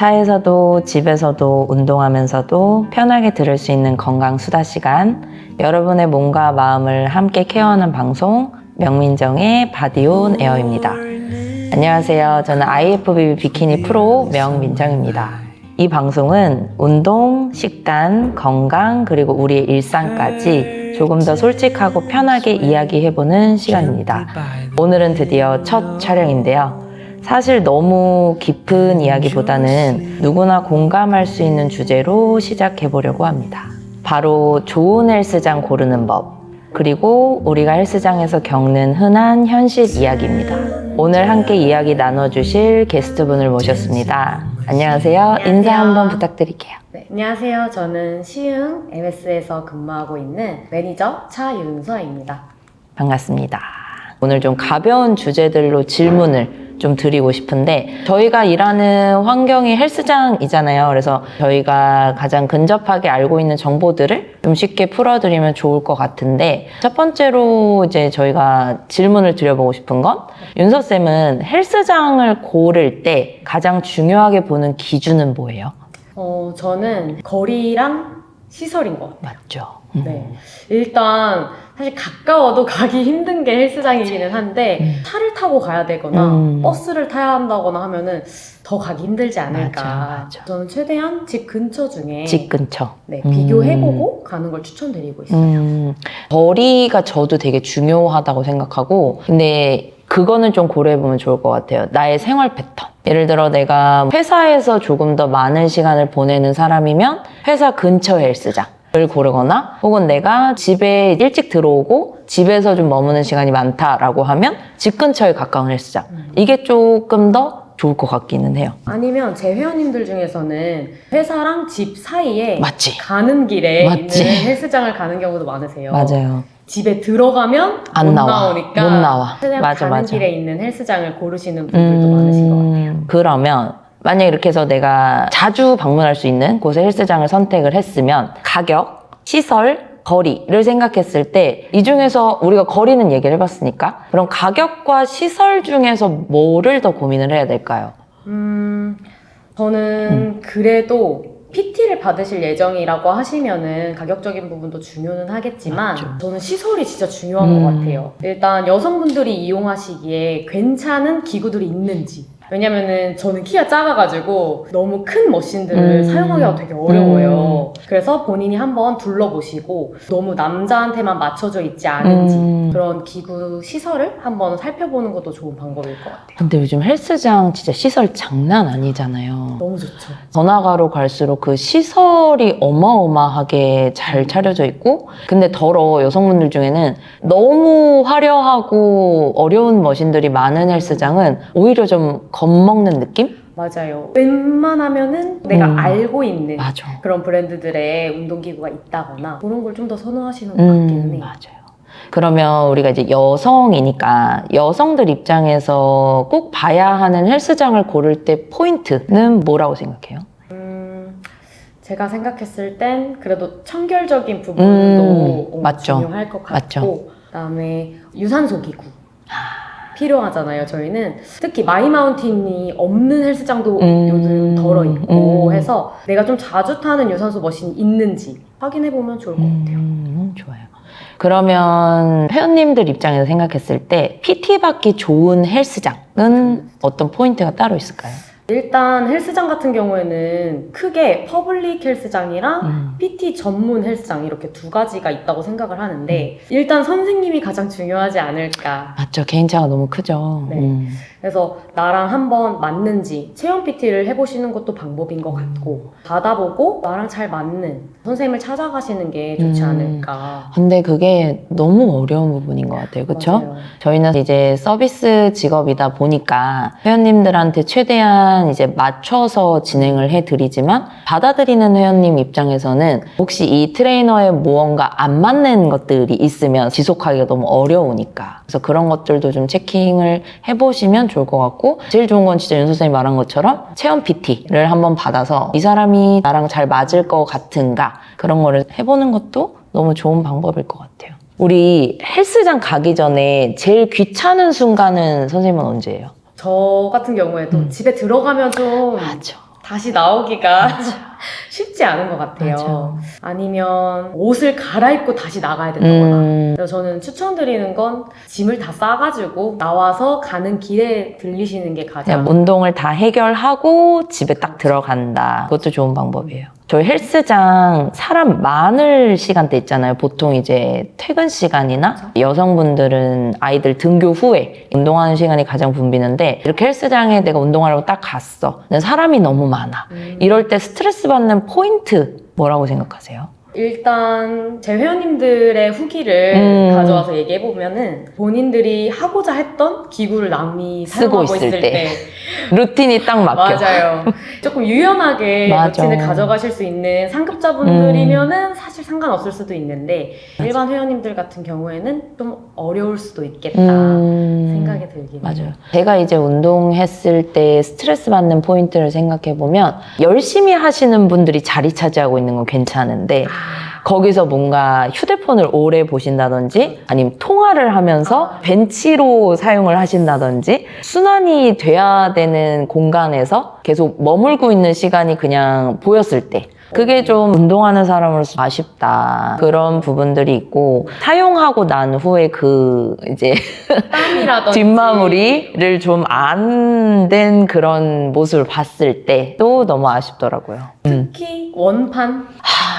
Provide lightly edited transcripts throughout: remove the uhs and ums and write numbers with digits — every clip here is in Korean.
차에서도 집에서도 운동하면서도 편하게 들을 수 있는 건강 수다 시간, 여러분의 몸과 마음을 함께 케어하는 방송 명민정의 바디온 에어입니다. 안녕하세요. 저는 IFBB 비키니 프로 명민정입니다. 이 방송은 운동, 식단, 건강, 그리고 우리의 일상까지 조금 더 솔직하고 편하게 이야기해보는 시간입니다. 오늘은 드디어 첫 촬영인데요. 사실 너무 깊은 이야기보다는 누구나 공감할 수 있는 주제로 시작해 보려고 합니다. 바로 좋은 헬스장 고르는 법, 그리고 우리가 헬스장에서 겪는 흔한 현실 이야기입니다. 오늘 함께 이야기 나눠주실 게스트분을 모셨습니다. 안녕하세요. 인사 한번 부탁드릴게요. 네, 안녕하세요. 저는 시흥 MS에서 근무하고 있는 매니저 차윤서입니다. 반갑습니다. 오늘 좀 가벼운 주제들로 질문을 좀 드리고 싶은데, 저희가 일하는 환경이 헬스장이잖아요. 그래서 저희가 가장 근접하게 알고 있는 정보들을 좀 쉽게 풀어드리면 좋을 것 같은데, 첫 번째로 이제 저희가 질문을 드려보고 싶은 건, 윤서쌤은 헬스장을 고를 때 가장 중요하게 보는 기준은 뭐예요? 저는 거리랑 시설인 것 같아요. 맞죠? 네. 일단 사실 가까워도 가기 힘든 게 헬스장이기는 한데 차를 타고 가야 되거나 버스를 타야 한다거나 하면은 더 가기 힘들지 않을까. 맞아. 저는 최대한 집 근처 중에 집 근처. 네, 비교해보고 가는 걸 추천드리고 있어요. 거리가 저도 되게 중요하다고 생각하고, 근데 그거는 좀 고려해보면 좋을 것 같아요. 나의 생활 패턴. 예를 들어 내가 회사에서 조금 더 많은 시간을 보내는 사람이면 회사 근처 헬스장을 고르거나, 혹은 내가 집에 일찍 들어오고 집에서 좀 머무는 시간이 많다라고 하면 집 근처에 가까운 헬스장. 이게 조금 더 좋을 것 같기는 해요. 아니면 제 회원님들 중에서는 회사랑 집 사이에 맞지? 가는 길에 맞지? 있는 헬스장을 가는 경우도 많으세요. 맞아요. 집에 들어가면 안 못 나와. 나오니까 못 나와. 최대한 맞아, 가는 맞아. 길에 있는 헬스장을 고르시는 분들도 많으신 것 같아요. 그러면 만약에 이렇게 해서 내가 자주 방문할 수 있는 곳의 헬스장을 선택을 했으면, 가격, 시설, 거리를 생각했을 때 이 중에서 우리가 거리는 얘기를 해봤으니까, 그럼 가격과 시설 중에서 뭐를 더 고민을 해야 될까요? 저는 그래도 PT를 받으실 예정이라고 하시면은 가격적인 부분도 중요는 하겠지만 맞죠. 저는 시설이 진짜 중요한 것 같아요. 일단 여성분들이 이용하시기에 괜찮은 기구들이 있는지, 왜냐면은 저는 키가 작아가지고 너무 큰 머신들을 사용하기가 되게 어려워요. 그래서 본인이 한번 둘러보시고 너무 남자한테만 맞춰져 있지 않은지 그런 기구 시설을 한번 살펴보는 것도 좋은 방법일 것 같아요. 근데 요즘 헬스장 진짜 시설 장난 아니잖아요. 너무 좋죠. 번화가로 갈수록 그 시설이 어마어마하게 잘 차려져 있고, 근데 더러 여성분들 중에는 너무 화려하고 어려운 머신들이 많은 헬스장은 오히려 좀 겁먹는 느낌? 맞아요. 웬만하면은 내가 알고 있는 맞아. 그런 브랜드들의 운동기구가 있다거나 그런 걸 좀 더 선호하시는 것 같기는 해요. 맞아요. 그러면 우리가 이제 여성이니까 여성들 입장에서 꼭 봐야 하는 헬스장을 고를 때 포인트는 뭐라고 생각해요? 제가 생각했을 땐 그래도 청결적인 부분도 맞죠. 중요할 것 같고, 맞죠. 그다음에 유산소 기구 필요하잖아요. 저희는 특히 마이마운틴이 없는 헬스장도 요즘 덜어 있고 해서 내가 좀 자주 타는 유산소 머신이 있는지 확인해보면 좋을 것 같아요. 좋아요. 그러면 회원님들 입장에서 생각했을 때 PT 받기 좋은 헬스장은 어떤 포인트가 따로 있을까요? 일단 헬스장 같은 경우에는 크게 퍼블릭 헬스장이랑 PT 전문 헬스장 이렇게 두 가지가 있다고 생각을 하는데 일단 선생님이 가장 중요하지 않을까. 맞죠. 개인차가 너무 크죠. 네. 그래서 나랑 한번 맞는지 체험 PT를 해보시는 것도 방법인 것 같고, 받아보고 나랑 잘 맞는 선생님을 찾아가시는 게 좋지 않을까. 근데 그게 너무 어려운 부분인 것 같아요. 그렇죠? 맞아요. 저희는 이제 서비스 직업이다 보니까 회원님들한테 최대한 이제 맞춰서 진행을 해드리지만, 받아들이는 회원님 입장에서는 혹시 이 트레이너의 무언가 안 맞는 것들이 있으면 지속하기가 너무 어려우니까, 그래서 그런 것들도 좀 체킹을 해보시면 좋을 것 같고, 제일 좋은 건 진짜 윤 선생님이 말한 것처럼 체험 PT를 한번 받아서 이 사람이 나랑 잘 맞을 것 같은가, 그런 거를 해보는 것도 너무 좋은 방법일 것 같아요. 우리 헬스장 가기 전에 제일 귀찮은 순간은 선생님은 언제예요? 저 같은 경우에도 집에 들어가면 좀 맞아. 다시 나오기가 쉽지 않은 것 같아요. 맞아. 아니면 옷을 갈아입고 다시 나가야 된다거나. 그래서 저는 추천드리는 건 짐을 다 싸가지고 나와서 가는 길에 들리시는 게 가장 그냥 운동을 다 해결하고 집에 딱 들어간다. 그것도 좋은 방법이에요. 저희 헬스장 사람 많을 시간대 있잖아요. 보통 이제 퇴근 시간이나 여성분들은 아이들 등교 후에 운동하는 시간이 가장 붐비는데 이렇게 헬스장에 내가 운동하려고 딱 갔어. 근데 사람이 너무 많아. 이럴 때 스트레스 받는 포인트 뭐라고 생각하세요? 일단 제 회원님들의 후기를 가져와서 얘기해보면은 본인들이 하고자 했던 기구를 남이 쓰고 사용하고 있을 있을 때. 때 루틴이 딱 막혀. 맞아요. 조금 유연하게 맞아. 루틴을 가져가실 수 있는 상급자분들이면은 사실 상관없을 수도 있는데 일반 회원님들 같은 경우에는 좀 어려울 수도 있겠다 생각이 들긴 맞아요. 해요. 제가 이제 운동했을 때 스트레스 받는 포인트를 생각해보면 열심히 하시는 분들이 자리 차지하고 있는 건 괜찮은데 거기서 뭔가 휴대폰을 오래 보신다든지 아니면 통화를 하면서 벤치로 사용을 하신다든지 순환이 돼야 되는 공간에서 계속 머물고 있는 시간이 그냥 보였을 때 그게 좀 운동하는 사람으로서 아쉽다. 그런 부분들이 있고 사용하고 난 후에 그 이제 땀이라든지 뒷마무리를 좀 안 된 그런 모습을 봤을 때도 너무 아쉽더라고요. 특히 원판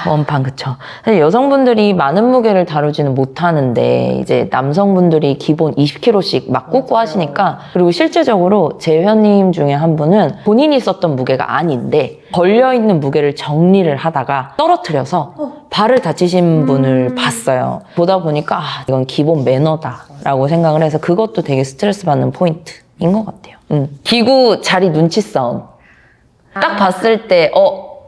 원판 그쵸. 사실 여성분들이 많은 무게를 다루지는 못하는데 이제 남성분들이 기본 20kg씩 막 꽂고 맞아요. 하시니까 그리고 실제적으로 제 회원님 중에 한 분은 본인이 썼던 무게가 아닌데 걸려있는 무게를 정리를 하다가 떨어뜨려서 발을 다치신 분을 봤어요. 보다 보니까 이건 기본 매너다라고 생각을 해서 그것도 되게 스트레스 받는 포인트인 것 같아요. 기구 자리 눈치 싸움. 딱 봤을 때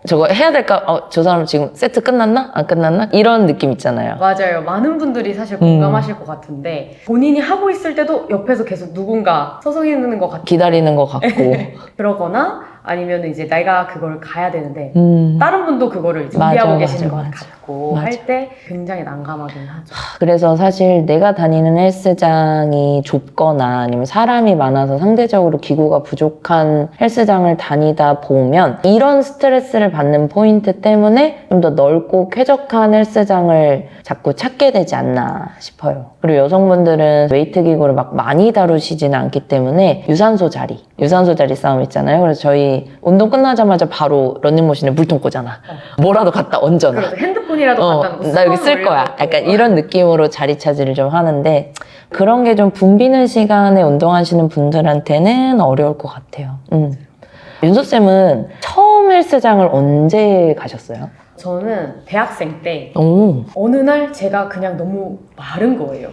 저거 해야 될까? 저 사람 지금 세트 끝났나? 안 끝났나? 이런 느낌 있잖아요. 맞아요. 많은 분들이 사실 공감하실 것 같은데 본인이 하고 있을 때도 옆에서 계속 누군가 서성이는 것 같고 기다리는 것 같고. 그러거나 아니면 이제 내가 그걸 가야 되는데 음. 다른 분도 그거를 준비하고 맞아, 계시는 맞아, 것 맞아. 같고 맞아. 할 때 굉장히 난감하긴 하죠. 그래서 사실 내가 다니는 헬스장이 좁거나 아니면 사람이 많아서 상대적으로 기구가 부족한 헬스장을 다니다 보면 이런 스트레스를 받는 포인트 때문에 좀 더 넓고 쾌적한 헬스장을 자꾸 찾게 되지 않나 싶어요. 그리고 여성분들은 웨이트 기구를 막 많이 다루시지는 않기 때문에 유산소 자리 싸움 있잖아요. 그래서 저희 운동 끝나자마자 바로 런닝머신에 물통 꽂아놔. 뭐라도 갖다 얹어놔. 그래서 핸드폰이라도 갖다 놓고 나 여기 쓸 거야. 약간 이런 느낌으로 자리 차지를 좀 하는데 그런 게 좀 붐비는 시간에 운동하시는 분들한테는 어려울 것 같아요. 윤서쌤은 처음 헬스장을 언제 가셨어요? 저는 대학생 때 오. 어느 날 제가 그냥 너무 마른 거예요.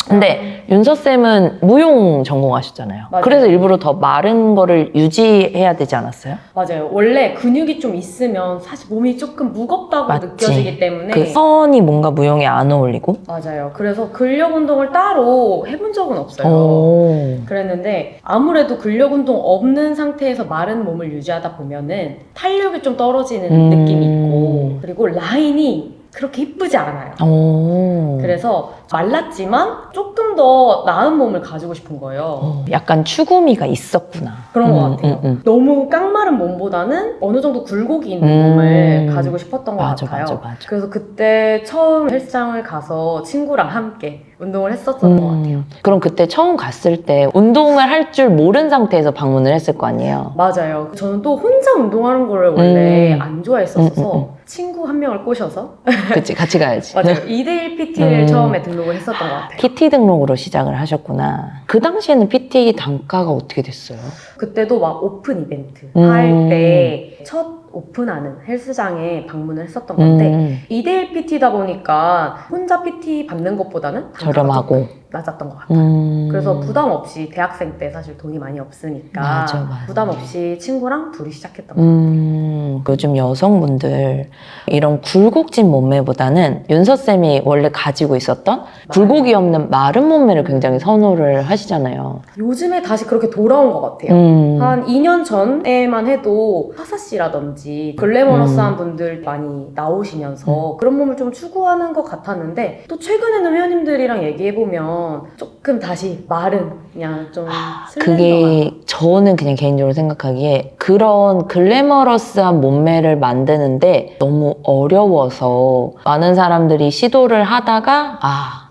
근데 윤서쌤은 무용 전공하셨잖아요. 맞아요. 그래서 일부러 더 마른 거를 유지해야 되지 않았어요? 맞아요. 원래 근육이 좀 있으면 사실 몸이 조금 무겁다고 맞지. 느껴지기 때문에 그 선이 뭔가 무용에 안 어울리고? 맞아요. 그래서 근력 운동을 따로 해본 적은 없어요. 오. 그랬는데 아무래도 근력 운동 없는 상태에서 마른 몸을 유지하다 보면은 탄력이 좀 떨어지는 느낌이 있고 그리고 라인이 그렇게 이쁘지 않아요. 오. 그래서 말랐지만 조금 더 나은 몸을 가지고 싶은 거예요. 약간 추구미가 있었구나. 그런 것 같아요. 너무 깡마른 몸보다는 어느 정도 굴곡이 있는 몸을 가지고 싶었던 것 맞아, 같아요. 맞아. 그래서 그때 처음 헬스장을 가서 친구랑 함께 운동을 했었던 것 같아요. 그럼 그때 처음 갔을 때 운동을 할 줄 모른 상태에서 방문을 했을 거 아니에요? 맞아요. 저는 또 혼자 운동하는 거를 원래 안 좋아했었어서 친구 한 명을 꼬셔서 그치, 같이 가야지. 맞아요. 2대1 PT를 처음에 등록을 했었던 것 같아요. PT 등록으로 시작을 하셨구나. 그 당시에는 PT 단가가 어떻게 됐어요? 그때도 막 오픈 이벤트 할 때 첫 오픈하는 헬스장에 방문을 했었던 건데 2대1 PT다 보니까 혼자 PT 받는 것보다는 단가가 저렴하고. 조금 낮았던 것 같아요. 그래서 부담 없이 대학생 때 사실 돈이 많이 없으니까 맞아. 부담 없이 친구랑 둘이 시작했던 것 같아요. 요즘 여성분들 이런 굴곡진 몸매보다는 윤서쌤이 원래 가지고 있었던 굴곡이 없는 마른 몸매를 굉장히 선호를 하시잖아요. 요즘에 다시 그렇게 돌아온 것 같아요. 한 2년 전에만 해도 하사씨라든지 글래머러스한 분들 많이 나오시면서 그런 몸을 좀 추구하는 것 같았는데 또 최근에는 회원님들이랑 얘기해보면 조금 다시 마른 그냥 좀 슬렌더한 그게 저는 그냥 개인적으로 생각하기에 그런 글래머러스한 몸매를 만드는데 너무 어려워서 많은 사람들이 시도를 하다가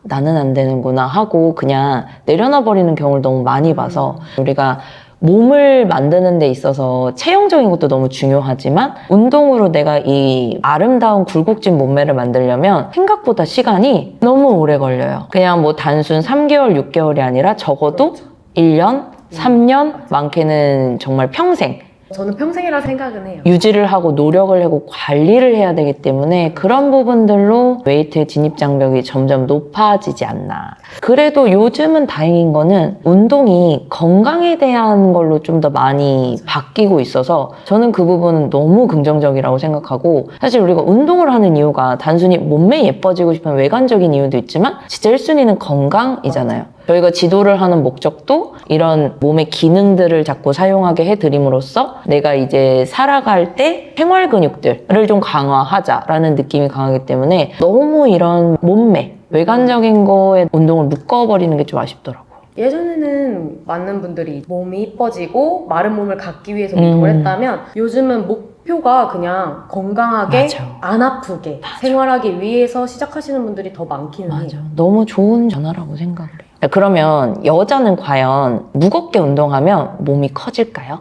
나는 안 되는구나 하고 그냥 내려놔 버리는 경우를 너무 많이 봐서 우리가 몸을 만드는 데 있어서 체형적인 것도 너무 중요하지만 운동으로 내가 이 아름다운 굴곡진 몸매를 만들려면 생각보다 시간이 너무 오래 걸려요. 그냥 뭐 단순 3개월, 6개월이 아니라 적어도 1년, 3년, 많게는 정말 평생 저는 평생이라 생각은 해요. 유지를 하고 노력을 하고 관리를 해야 되기 때문에 그런 부분들로 웨이트의 진입 장벽이 점점 높아지지 않나. 그래도 요즘은 다행인 거는 운동이 건강에 대한 걸로 좀 더 많이 바뀌고 있어서 저는 그 부분은 너무 긍정적이라고 생각하고 사실 우리가 운동을 하는 이유가 단순히 몸매 예뻐지고 싶은 외관적인 이유도 있지만 진짜 1순위는 건강이잖아요. 저희가 지도를 하는 목적도 이런 몸의 기능들을 자꾸 사용하게 해드림으로써 내가 이제 살아갈 때 생활 근육들을 좀 강화하자라는 느낌이 강하기 때문에 너무 이런 몸매, 외관적인 거에 운동을 묶어버리는 게 좀 아쉽더라고요. 예전에는 많은 분들이 몸이 이뻐지고 마른 몸을 갖기 위해서 운동을 했다면 요즘은 목표가 그냥 건강하게 맞아. 안 아프게 생활하기 위해서 시작하시는 분들이 더 많기는 해요. 너무 좋은 변화라고 생각을 해요. 그러면 여자는 과연 무겁게 운동하면 몸이 커질까요?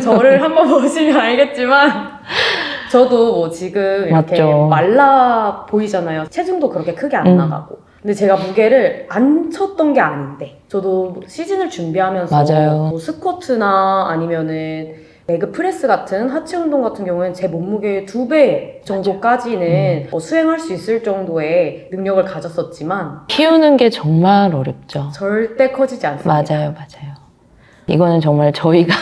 저를 한번 보시면 알겠지만 저도 뭐 지금 이렇게 맞죠. 말라 보이잖아요. 체중도 그렇게 크게 안 나가고. 근데 제가 무게를 안 쳤던 게 아닌데 저도 시즌을 준비하면서 맞아요. 뭐 스쿼트나 아니면은 레그 프레스 같은 하체 운동 같은 경우에는 제 몸무게의 2배 정도까지는 수행할 수 있을 정도의 능력을 가졌었지만 키우는 게 정말 어렵죠. 절대 커지지 않습니다. 맞아요. 이거는 정말 저희가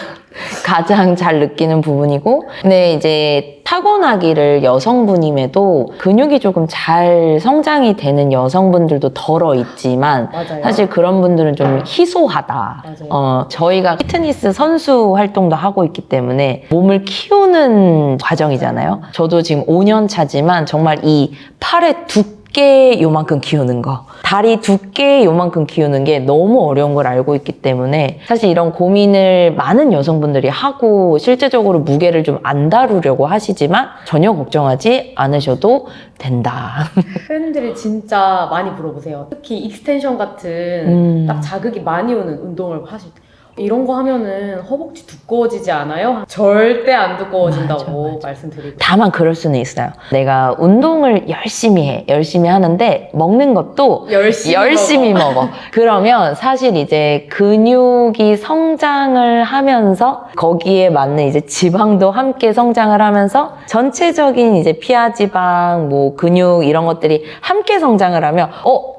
가장 잘 느끼는 부분이고 근데 이제 타고나기를 여성분임에도 근육이 조금 잘 성장이 되는 여성분들도 덜어 있지만 맞아요. 사실 그런 분들은 좀 희소하다. 맞아요. 저희가 피트니스 선수 활동도 하고 있기 때문에 몸을 키우는 과정이잖아요. 저도 지금 5년 차지만 정말 이 팔의 두께 요만큼 키우는 거 다리 두께 요만큼 키우는 게 너무 어려운 걸 알고 있기 때문에 사실 이런 고민을 많은 여성분들이 하고 실제적으로 무게를 좀 안 다루려고 하시지만 전혀 걱정하지 않으셔도 된다. 회원님들이 진짜 많이 물어보세요. 특히 익스텐션 같은 딱 자극이 많이 오는 운동을 하실 때 이런 거 하면은 허벅지 두꺼워지지 않아요? 절대 안 두꺼워진다고 맞아. 말씀드리고 다만 그럴 수는 있어요. 내가 운동을 열심히 해. 열심히 하는데 먹는 것도 열심히 먹어. 그러면 사실 이제 근육이 성장을 하면서 거기에 맞는 이제 지방도 함께 성장을 하면서 전체적인 이제 피하 지방, 뭐 근육 이런 것들이 함께 성장을 하면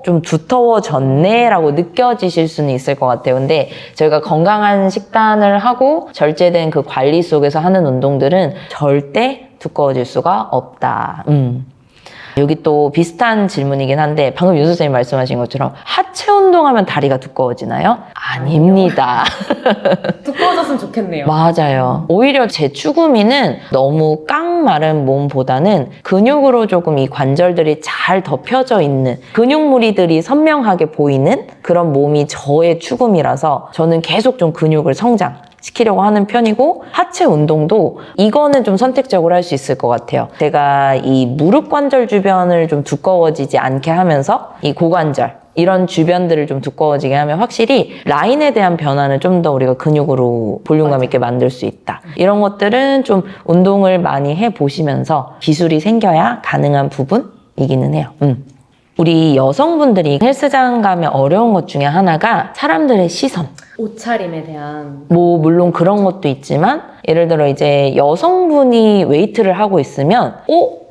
좀 두터워졌네 라고 느껴지실 수는 있을 것 같아요. 근데 저희가 건강한 식단을 하고 절제된 그 관리 속에서 하는 운동들은 절대 두꺼워질 수가 없다. 여기 또 비슷한 질문이긴 한데 방금 윤 선생님이 말씀하신 것처럼 하체 운동하면 다리가 두꺼워지나요? 아닙니다. 두꺼워졌으면 좋겠네요. 맞아요. 오히려 제 추구미는 너무 깡마른 몸보다는 근육으로 조금 이 관절들이 잘 덮여져 있는 근육무리들이 선명하게 보이는 그런 몸이 저의 추구미라서 저는 계속 좀 근육을 성장시키려고 하는 편이고 하체 운동도 이거는 좀 선택적으로 할 수 있을 것 같아요. 제가 이 무릎 관절 주변을 좀 두꺼워지지 않게 하면서 이 고관절 이런 주변들을 좀 두꺼워지게 하면 확실히 라인에 대한 변화는 좀 더 우리가 근육으로 볼륨감 있게 만들 수 있다. 이런 것들은 좀 운동을 많이 해보시면서 기술이 생겨야 가능한 부분이기는 해요. 우리 여성분들이 헬스장 가면 어려운 것 중에 하나가 사람들의 시선. 옷차림에 대한 뭐 물론 그런 것도 있지만 예를 들어 이제 여성분이 웨이트를 하고 있으면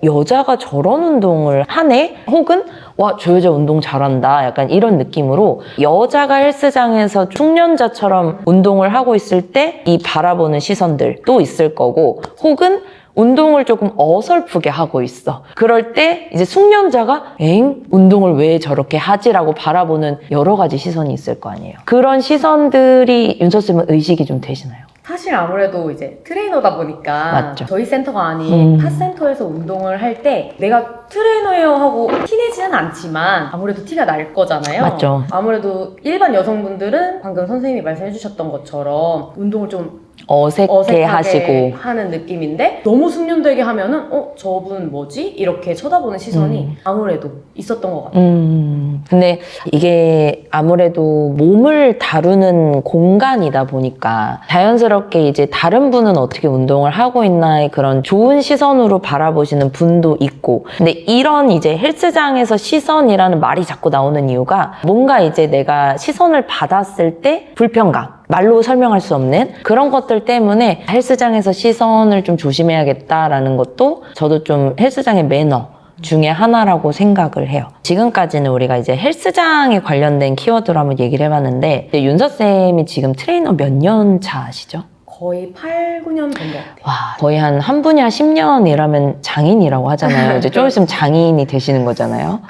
여자가 저런 운동을 하네? 혹은 와, 저 여자 운동 잘한다. 약간 이런 느낌으로 여자가 헬스장에서 숙련자처럼 운동을 하고 있을 때 이 바라보는 시선들도 있을 거고 혹은 운동을 조금 어설프게 하고 있어. 그럴 때 이제 숙련자가 운동을 왜 저렇게 하지라고 바라보는 여러 가지 시선이 있을 거 아니에요. 그런 시선들이 윤서쌤은 의식이 좀 되시나요? 사실 아무래도 이제 트레이너다 보니까 맞죠. 저희 센터가 아닌 음. 타 센터에서 운동을 할 때 내가 트레이너예요 하고 티내지는 않지만 아무래도 티가 날 거잖아요. 맞죠. 아무래도 일반 여성분들은 방금 선생님이 말씀해 주셨던 것처럼 운동을 좀 어색해 어색하게 하시고 하는 느낌인데 너무 숙련되게 하면은 저분 뭐지? 이렇게 쳐다보는 시선이 아무래도 있었던 것 같아요. 근데 이게 아무래도 몸을 다루는 공간이다 보니까 자연스럽게 이제 다른 분은 어떻게 운동을 하고 있나의 그런 좋은 시선으로 바라보시는 분도 있고 근데 이런 이제 헬스장에서 시선이라는 말이 자꾸 나오는 이유가 뭔가 이제 내가 시선을 받았을 때 불편감 말로 설명할 수 없는 그런 것들 때문에 헬스장에서 시선을 좀 조심해야겠다라는 것도 저도 좀 헬스장의 매너 중에 하나라고 생각을 해요. 지금까지는 우리가 이제 헬스장에 관련된 키워드로 한번 얘기를 해봤는데 윤서쌤이 지금 트레이너 몇 년 차시죠? 거의 8, 9년 된 것 같아요. 와, 거의 한 분야 10년이라면 장인이라고 하잖아요. 이제 좀 있으면 장인이 되시는 거잖아요.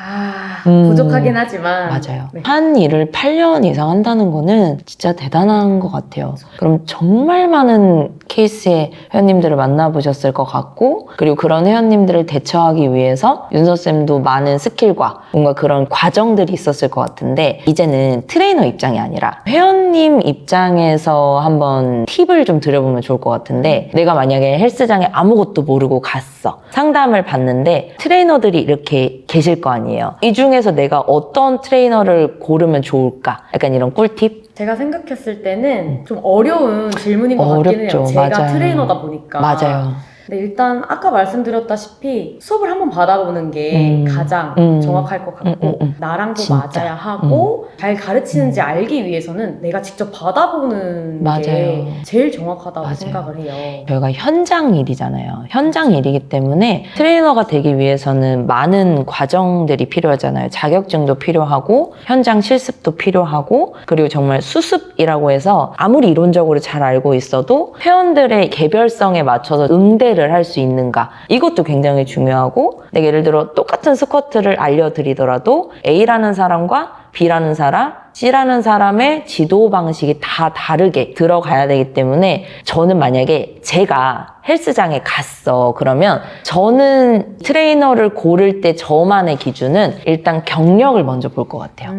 부족하긴 하지만 맞아요. 네. 한 일을 8년 이상 한다는 거는 진짜 대단한 것 같아요. 그럼 정말 많은 케이스의 회원님들을 만나보셨을 것 같고 그리고 그런 회원님들을 대처하기 위해서 윤서쌤도 많은 스킬과 뭔가 그런 과정들이 있었을 것 같은데 이제는 트레이너 입장이 아니라 회원님 입장에서 한번 팁을 좀 드려보면 좋을 것 같은데 내가 만약에 헬스장에 아무것도 모르고 갔어. 상담을 받는데 트레이너들이 이렇게 계실 거 아니에요. 이 중에서 내가 어떤 트레이너를 고르면 좋을까? 약간 이런 꿀팁? 제가 생각했을 때는 좀 어려운 질문인 것 같긴 해요. 어렵죠. 제가 맞아요. 트레이너다 보니까. 맞아요. 근데 일단 아까 말씀드렸다시피 수업을 한번 받아보는 게 가장 정확할 것 같고 나랑도 진짜. 맞아야 하고 잘 가르치는지 알기 위해서는 내가 직접 받아보는 맞아요. 게 제일 정확하다고 맞아요. 생각을 해요. 저희가 현장 일이잖아요. 현장 일이기 때문에 트레이너가 되기 위해서는 많은 과정들이 필요하잖아요. 자격증도 필요하고 현장 실습도 필요하고 그리고 정말 수습이라고 해서 아무리 이론적으로 잘 알고 있어도 회원들의 개별성에 맞춰서 응대를 할 수 있는가 이것도 굉장히 중요하고 내가 예를 들어 똑같은 스쿼트를 알려드리더라도 A라는 사람과 B라는 사람, C라는 사람의 지도 방식이 다 다르게 들어가야 되기 때문에 저는 만약에 제가 헬스장에 갔어. 그러면 저는 트레이너를 고를 때 저만의 기준은 일단 경력을 먼저 볼 것 같아요.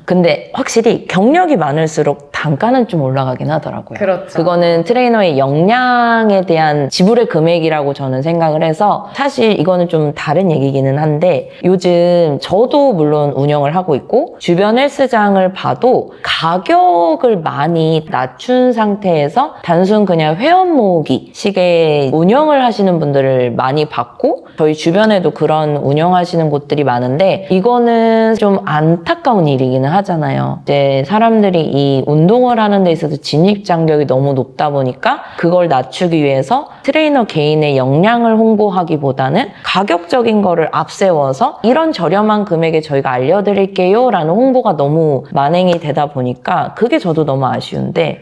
근데 확실히 경력이 많을수록 단가는 좀 올라가긴 하더라고요. 그렇죠. 그거는 트레이너의 역량에 대한 지불의 금액이라고 저는 생각을 해서 사실 이거는 좀 다른 얘기기는 한데 요즘 저도 물론 운영을 하고 있고 주변 헬스장을 봐도 가격을 많이 낮춘 상태에서 단순 그냥 회원 모으기 식의 운영을 하시는 분들을 많이 봤고 저희 주변에도 그런 운영하시는 곳들이 많은데 이거는 좀 안타까운 일이기는 하잖아요. 이제 사람들이 이 운동을 하는 데 있어서 진입 장벽이 너무 높다 보니까 그걸 낮추기 위해서 트레이너 개인의 역량을 홍보하기보다는 가격적인 거를 앞세워서 이런 저렴한 금액에 저희가 알려드릴게요 라는 홍보가 너무 만행이 되다 보니까 그게 저도 너무 아쉬운데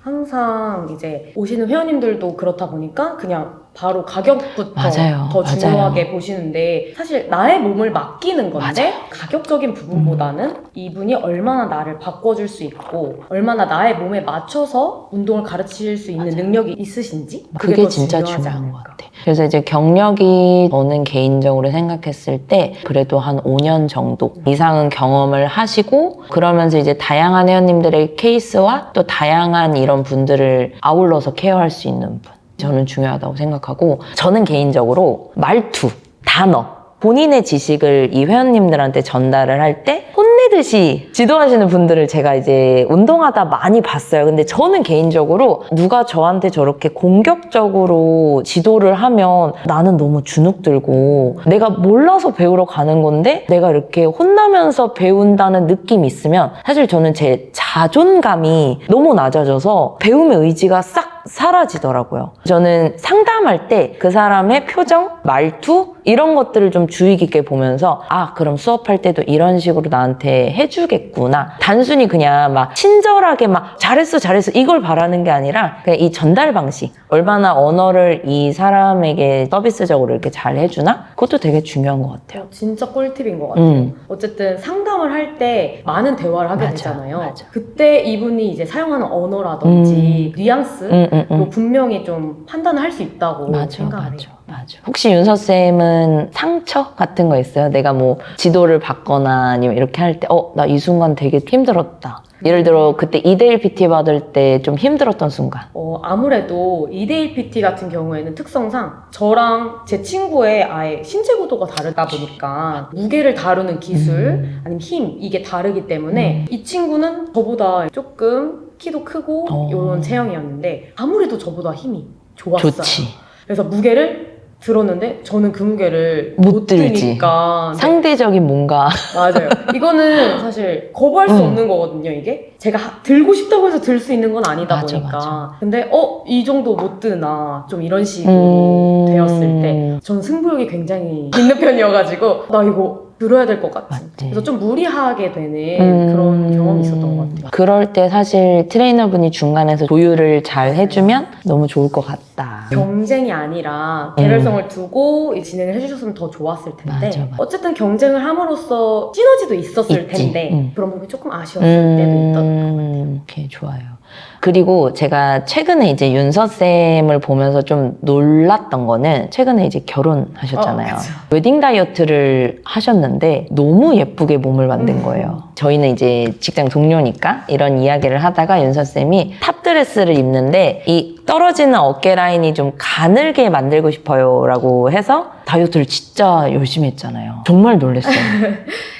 항상 이제 오시는 회원님들도 그렇다 보니까 그냥 바로 가격부터 맞아요. 더 맞아요. 중요하게 보시는데 사실 나의 몸을 맡기는 건데 맞아요. 가격적인 부분보다는 이분이 얼마나 나를 바꿔줄 수 있고 얼마나 나의 몸에 맞춰서 운동을 가르칠 수 있는 능력이 있으신지 그게 더 진짜 중요하지 중요한 것 않을까. 같아요. 그래서 이제 경력이 저는 개인적으로 생각했을 때 그래도 한 5년 정도 이상은 경험을 하시고 그러면서 이제 다양한 회원님들의 케이스와 또 다양한 이런 분들을 아울러서 케어할 수 있는 분. 저는 중요하다고 생각하고 저는 개인적으로 말투, 단어 본인의 지식을 이 회원님들한테 전달을 할 때 혼내듯이 지도하시는 분들을 제가 이제 운동하다 많이 봤어요. 근데 저는 개인적으로 누가 저한테 저렇게 공격적으로 지도를 하면 나는 너무 주눅 들고 내가 몰라서 배우러 가는 건데 내가 이렇게 혼나면서 배운다는 느낌이 있으면 사실 저는 제 자존감이 너무 낮아져서 배움의 의지가 싹 사라지더라고요. 저는 상담할 때 그 사람의 표정, 말투 이런 것들을 좀 주의 깊게 보면서 아 그럼 수업할 때도 이런 식으로 나한테 해주겠구나. 단순히 그냥 막 친절하게 막 잘했어 이걸 바라는 게 아니라 그냥 이 전달 방식 얼마나 언어를 이 사람에게 서비스적으로 이렇게 잘 해주나 그것도 되게 중요한 것 같아요. 진짜 꿀팁인 것 같아요. 어쨌든 상담을 할 때 많은 대화를 하게 되잖아요. 맞아. 그때 이분이 이제 사용하는 언어라든지 뉘앙스로 분명히 좀 판단을 할 수 있다고 생각을 해요. 맞아. 혹시 윤서쌤은 상처 같은 거 있어요? 내가 뭐 지도를 받거나 아니면 이렇게 할 때 나 이 순간 되게 힘들었다. 예를 들어 그때 2대1 PT 받을 때 좀 힘들었던 순간. 아무래도 2대1 PT 같은 경우에는 특성상 저랑 제 친구의 아예 신체 구도가 다르다 보니까 무게를 다루는 기술 아니면 힘 이게 다르기 때문에 이 친구는 저보다 조금 키도 크고 이런 체형이었는데 아무래도 저보다 힘이 좋았어요. 좋지. 그래서 무게를 들었는데 저는 그 무게를 못 들지. 드니까 상대적인 뭔가 맞아요. 이거는 사실 거부할 수 없는 거거든요, 이게. 제가 들고 싶다고 해서 들 수 있는 건 아니다 보니까. 맞아. 근데 이 정도 못 드나 좀 이런 식으로 되었을 때 전 승부욕이 굉장히 있는 편이어가지고 나 이거 들어야 될 것 같아. 맞지. 그래서 좀 무리하게 되는 그런 경험이 있었던 것 같아요. 그럴 때 사실 트레이너분이 중간에서 조율을 잘 해주면 너무 좋을 것 같다. 경쟁이 아니라 개별성을 두고 이 진행을 해주셨으면 더 좋았을 텐데 맞아. 어쨌든 경쟁을 함으로써 시너지도 있었을 있지. 텐데 그런 부분이 조금 아쉬웠을 때도 있던 오케이, 좋아요. 그리고 제가 최근에 이제 윤서쌤을 보면서 좀 놀랐던 거는 최근에 이제 결혼하셨잖아요. 그쵸. 웨딩 다이어트를 하셨는데 너무 예쁘게 몸을 만든 거예요. 저희는 이제 직장 동료니까 이런 이야기를 하다가 윤서쌤이 탑드레스를 입는데 이 떨어지는 어깨 라인이 좀 가늘게 만들고 싶어요 라고 해서 다이어트를 진짜 열심히 했잖아요. 정말 놀랐어요.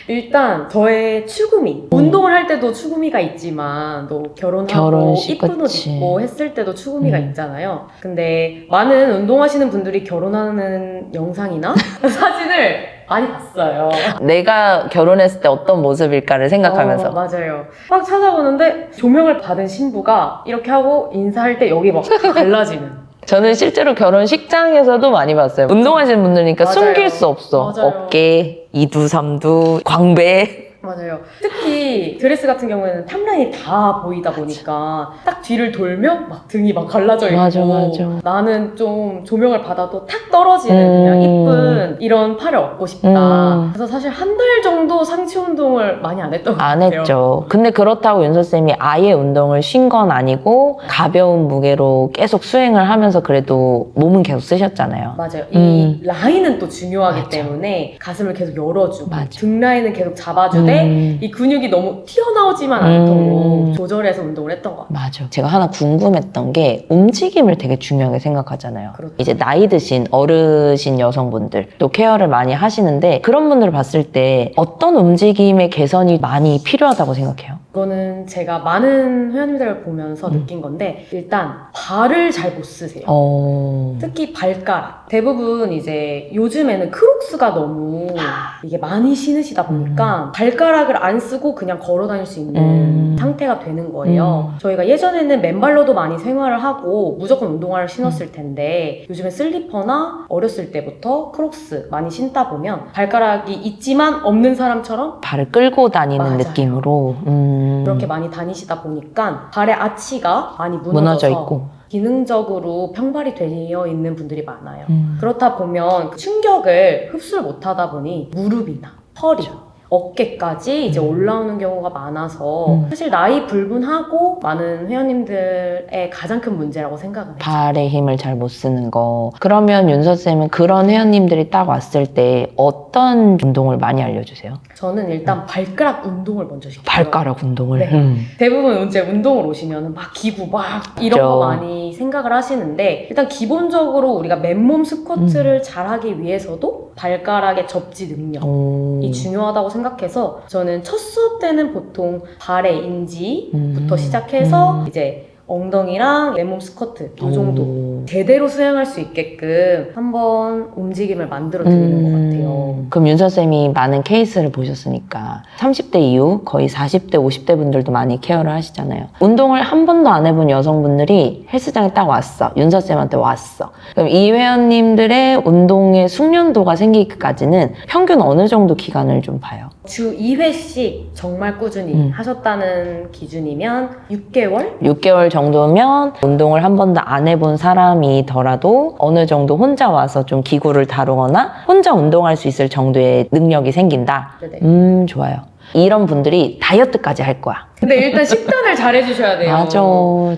일단 저의 추구미 운동을 할 때도 추구미가 있지만 또 결혼하고 결혼식, 이쁜 옷 그치. 입고 했을 때도 추구미가 있잖아요. 근데 많은 운동하시는 분들이 결혼하는 영상이나 사진을 많이 봤어요. 내가 결혼했을 때 어떤 모습일까를 생각하면서 맞아요. 막 찾아보는데 조명을 받은 신부가 이렇게 하고 인사할 때 여기 막 갈라지는 저는 실제로 결혼식장에서도 많이 봤어요. 운동하시는 분들이니까 맞아요. 숨길 수 없어. 맞아요. 어깨, 이두, 삼두, 광배. 맞아요. 특히 드레스 같은 경우에는 탑라인이 다 보이다 보니까 딱 뒤를 돌면 막 등이 막 갈라져 있고 맞아. 나는 좀 조명을 받아도 탁 떨어지는 그냥 이쁜 이런 팔을 얻고 싶다. 그래서 사실 한 달 정도 상체 운동을 많이 안 했던 것 안 같아요. 했죠. 근데 그렇다고 윤서쌤이 아예 운동을 쉰 건 아니고 가벼운 무게로 계속 수행을 하면서 그래도 몸은 계속 쓰셨잖아요. 맞아요. 이 라인은 또 중요하기 맞아. 때문에 가슴을 계속 열어주고 맞아. 등 라인은 계속 잡아주되 이 근육이 너무 튀어나오지만 않도록 조절해서 운동을 했던 것 같아요. 맞아. 제가 하나 궁금했던 게 움직임을 되게 중요하게 생각하잖아요. 그렇죠. 이제 나이 드신 어르신 여성분들 또 케어를 많이 하시는데 그런 분들을 봤을 때 어떤 움직임의 개선이 많이 필요하다고 생각해요? 이거는 제가 많은 회원님들을 보면서 느낀 건데 일단 발을 잘 못 쓰세요. 특히 발가락. 대부분 이제 요즘에는 크록스가 너무 이게 많이 신으시다 보니까 발가락을 안 쓰고 그냥 걸어 다닐 수 있는 상태가 되는 거예요. 저희가 예전에는 맨발로도 많이 생활을 하고 무조건 운동화를 신었을 텐데 요즘에 슬리퍼나 어렸을 때부터 크록스 많이 신다 보면 발가락이 있지만 없는 사람처럼 발을 끌고 다니는 맞아요. 느낌으로 그렇게 많이 다니시다 보니까 발의 아치가 많이 무너져 무너져서 있고 기능적으로 평발이 되어 있는 분들이 많아요. 그렇다 보면 그 충격을 흡수를 못하다 보니 무릎이나 허리, 어깨까지 이제 올라오는 경우가 많아서 사실 나이 불문하고 많은 회원님들의 가장 큰 문제라고 생각을 해요. 발의 힘을 잘 못 쓰는 거. 그러면 윤서쌤은 그런 회원님들이 딱 왔을 때 어떤 운동을 많이 알려주세요? 저는 일단 발가락 운동을 먼저 시켜요. 발가락 운동을? 네. 대부분 이제 운동을 오시면 막 기구 막 이런 그렇죠. 거 많이 생각을 하시는데 일단 기본적으로 우리가 맨몸 스쿼트를 잘하기 위해서도 발가락의 접지 능력이 오. 중요하다고 생각해서 저는 첫 수업 때는 보통 발의 인지부터 시작해서 이제 엉덩이랑 맨몸 스쿼트 이 정도 오. 제대로 수행할 수 있게끔 한번 움직임을 만들어 드리는 것 같아요. 그럼 윤서쌤이 많은 케이스를 보셨으니까 30대 이후 거의 40대, 50대 분들도 많이 케어를 하시잖아요. 운동을 한 번도 안 해본 여성분들이 헬스장에 딱 왔어. 윤서쌤한테 왔어. 그럼 이 회원님들의 운동의 숙련도가 생기기까지는 평균 어느 정도 기간을 좀 봐요? 주 2회씩 정말 꾸준히 하셨다는 기준이면 6개월? 6개월 정도면 운동을 한 번도 안 해본 사람이더라도 어느 정도 혼자 와서 좀 기구를 다루거나 혼자 운동할 수 있을 정도의 능력이 생긴다. 네네. 좋아요. 이런 분들이 다이어트까지 할 거야. 근데 일단 식단을 잘 해주셔야 돼요. 맞아,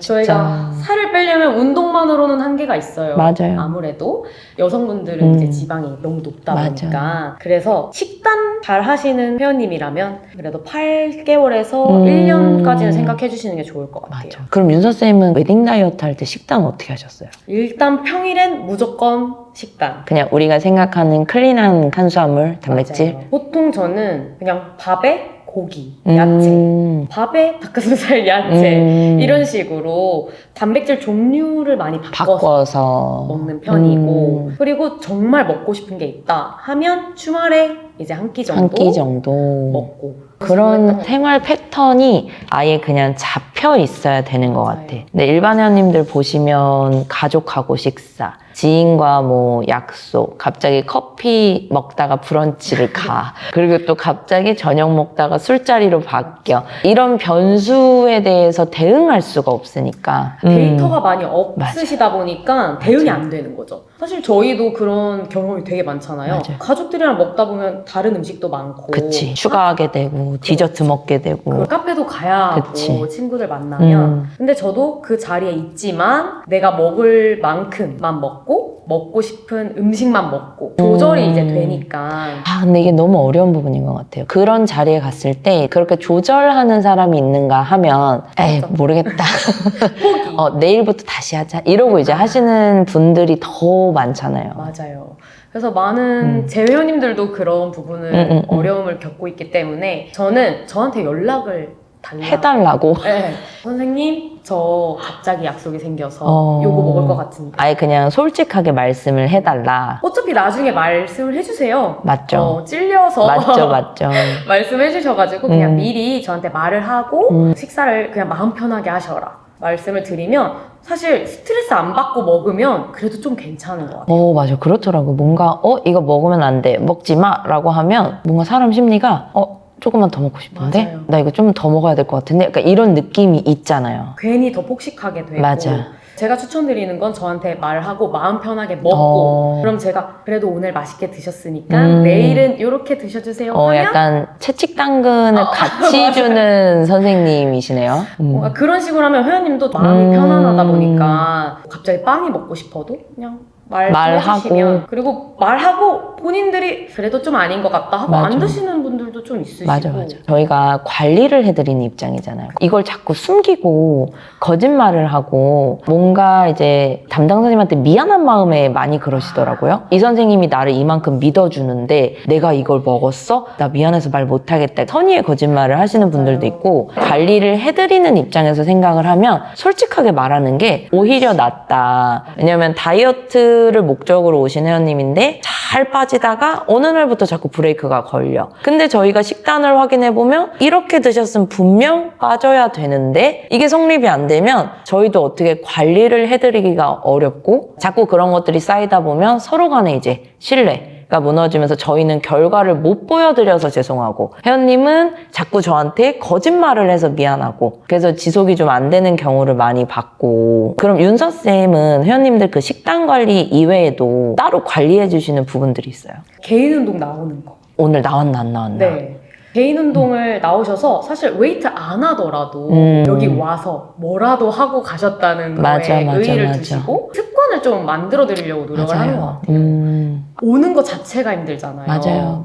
진짜. 저희가 살을 빼려면 운동만으로는 한계가 있어요. 맞아요. 아무래도 여성분들은 이제 지방이 너무 높다 보니까. 그래서 식단 잘 하시는 회원님이라면 그래도 8개월에서 1년까지는 생각해 주시는 게 좋을 것 같아요. 맞아. 그럼 윤서쌤은 웨딩 다이어트 할 때 식단 어떻게 하셨어요? 일단 평일엔 무조건 식단. 그냥 우리가 생각하는 클린한 탄수화물, 단백질? 맞아요. 보통 저는 그냥 밥에 고기, 야채, 밥에 닭가슴살, 야채 이런 식으로 단백질 종류를 많이 바꿔서 먹는 편이고 그리고 정말 먹고 싶은 게 있다 하면 주말에 이제 한 끼 정도, 한 끼 정도 먹고 그런 생활 패턴이 아예 그냥 잡혀 있어야 되는 것 맞아요. 같아. 근데 일반 회원님들 보시면 가족하고 식사, 지인과 뭐 약속, 갑자기 커피 먹다가 브런치를 가. 그리고 또 갑자기 저녁 먹다가 술자리로 바뀌어. 이런 변수에 대해서 대응할 수가 없으니까. 데이터가 많이 없으시다 보니까 대응이 안 되는 거죠. 사실 저희도 그런 경험이 되게 많잖아요. 맞아요. 가족들이랑 먹다 보면 다른 음식도 많고 그치. 추가하게 되고, 디저트 먹게 되고. 카페도 가야 하고 그치. 친구들 만나면 근데 저도 그 자리에 있지만 내가 먹을 만큼만 먹고 싶은 음식만 먹고 조절이 이제 되니까 근데 이게 너무 어려운 부분인 것 같아요. 그런 자리에 갔을 때 그렇게 조절하는 사람이 있는가 하면 에이 모르겠다. 포기. 내일부터 다시 하자 이러고 이제 하시는 분들이 더 많잖아요. 맞아요. 그래서 많은 제 회원님들도 그런 부분을 어려움을 겪고 있기 때문에 저는 저한테 연락을 해달라고. 네. 선생님 저 갑자기 약속이 생겨서 요거 먹을 것 같은데 아예 그냥 솔직하게 말씀을 해달라. 어차피 나중에 말씀을 해주세요. 맞죠. 찔려서 맞죠. 말씀해 주셔가지고 그냥 미리 저한테 말을 하고 식사를 그냥 마음 편하게 하셔라 말씀을 드리면 사실 스트레스 안 받고 먹으면 그래도 좀 괜찮은 것 같아요. 맞아. 그렇더라고. 뭔가 이거 먹으면 안 돼. 먹지 마 라고 하면 뭔가 사람 심리가 조금만 더 먹고 싶은데? 맞아요. 나 이거 좀 더 먹어야 될 것 같은데? 약간 이런 느낌이 있잖아요. 괜히 더 폭식하게 되고 맞아. 제가 추천드리는 건 저한테 말하고 마음 편하게 먹고 그럼 제가 그래도 오늘 맛있게 드셨으니까 내일은 이렇게 드셔주세요 하면 약간 채찍 당근을 같이 주는 선생님이시네요. 뭔가 그런 식으로 하면 회원님도 마음이 편안하다 보니까 갑자기 빵이 먹고 싶어도 그냥 말해주시면 그리고 말하고 본인들이 그래도 좀 아닌 것 같다 하고 안 드시는 분들도 좀 있으시고 맞아. 저희가 관리를 해드리는 입장이잖아요. 이걸 자꾸 숨기고 거짓말을 하고 뭔가 이제 담당 선생님한테 미안한 마음에 많이 그러시더라고요. 이 선생님이 나를 이만큼 믿어주는데 내가 이걸 먹었어? 나 미안해서 말 못하겠다. 선의의 거짓말을 하시는 분들도 있고 관리를 해드리는 입장에서 생각을 하면 솔직하게 말하는 게 오히려 낫다. 왜냐면 다이어트를 목적으로 오신 회원님인데 잘 빠지다가 어느 날부터 자꾸 브레이크가 걸려. 근데 저희가 식단을 확인해보면 이렇게 드셨으면 분명 빠져야 되는데 이게 성립이 안 되면 저희도 어떻게 관리를 해드리기가 어렵고 자꾸 그런 것들이 쌓이다 보면 서로 간에 이제 신뢰가 무너지면서 저희는 결과를 못 보여드려서 죄송하고 회원님은 자꾸 저한테 거짓말을 해서 미안하고 그래서 지속이 좀 안 되는 경우를 많이 봤고 그럼 윤서쌤은 회원님들 그 식단 관리 이외에도 따로 관리해 주시는 부분들이 있어요? 개인 운동 나오는 거 오늘 나왔나 안 나왔나? 네. 개인 운동을 나오셔서 사실 웨이트 안 하더라도 여기 와서 뭐라도 하고 가셨다는 거에 의의를 두시고 습관을 좀 만들어 드리려고 노력을 하는 것 같아요. 오는 것 자체가 힘들잖아요. 맞아요.